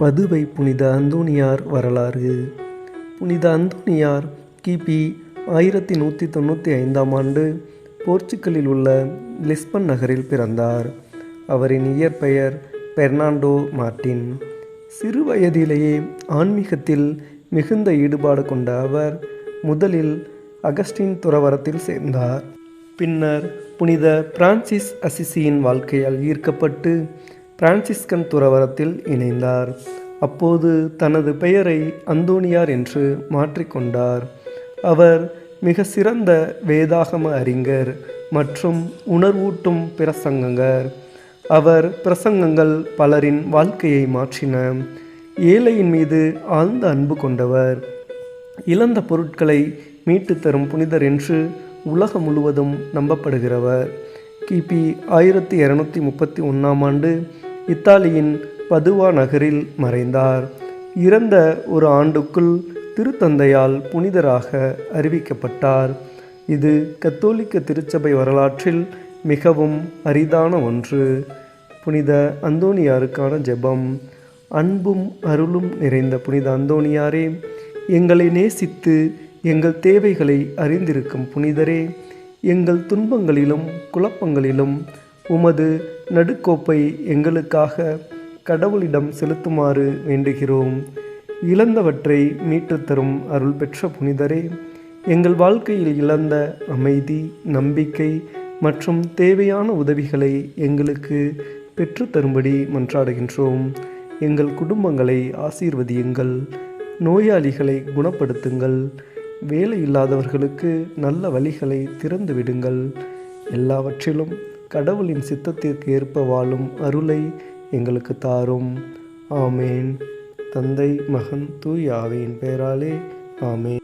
பதுவை புனித அந்தோணியார் வரலாறு. புனித அந்தோணியார் கிபி 1195 ஆண்டு போர்ச்சுகலில் உள்ள லிஸ்பன் நகரில் பிறந்தார். அவரின் இயற்பெயர் பெர்னாண்டோ மார்ட்டின். சிறு வயதிலேயே ஆன்மீகத்தில் மிகுந்த ஈடுபாடு கொண்ட அவர் முதலில் அகஸ்டின் துறவரத்தில் சேர்ந்தார். பின்னர் புனித பிரான்சிஸ் அசிசியின் வாழ்க்கையால் ஈர்க்கப்பட்டு பிரான்சிஸ்கன் துறவரத்தில் இணைந்தார். அப்போது தனது பெயரை அந்தோணியார் என்று மாற்றிக்கொண்டார். அவர் மிக சிறந்த வேதாகம அறிஞர் மற்றும் உணர்வூட்டும் பிரசங்கர். அவர் பிரசங்கங்கள் பலரின் வாழ்க்கையை மாற்றின. ஏழையின் மீது ஆழ்ந்த அன்பு கொண்டவர். இழந்த பொருட்களை மீட்டு தரும் புனிதர் என்று உலகம் முழுவதும் நம்பப்படுகிறவர். கிபி 1231 ஆண்டு இத்தாலியின் பதுவா நகரில் மறைந்தார். இறந்த ஒரு ஆண்டுக்குள் திருத்தந்தையால் புனிதராக அறிவிக்கப்பட்டார். இது கத்தோலிக்க திருச்சபை வரலாற்றில் மிகவும் அரிதான ஒன்று. புனித அந்தோணியாருக்கான ஜெபம். அன்பும் அருளும் நிறைந்த புனித அந்தோணியாரே, எங்களை நேசித்து எங்கள் தேவைகளை அறிந்திருக்கும் புனிதரே, எங்கள் துன்பங்களிலும் குழப்பங்களிலும் உமது நடுக்கோப்பை எங்களுக்காக கடவுளிடம் செலுத்துமாறு வேண்டுகிறோம். இழந்தவற்றை மீட்டுத்தரும் அருள் பெற்ற புனிதரே, எங்கள் வாழ்க்கையில் இழந்த அமைதி, நம்பிக்கை மற்றும் தேவையான உதவிகளை எங்களுக்கு பெற்றுத்தரும்படி மன்றாடுகின்றோம். எங்கள் குடும்பங்களை ஆசீர்வதியுங்கள், நோயாளிகளை குணப்படுத்துங்கள், வேலை இல்லாதவர்களுக்கு நல்ல வழிகளை திறந்து விடுங்கள். எல்லாவற்றிலும் கடவுளின் சித்தத்திற்கு ஏற்ப வாழும் அருளை எங்களுக்கு தாரும். ஆமேன். தந்தை, மகன், தூய ஆவியின் பெயராலே ஆமேன்.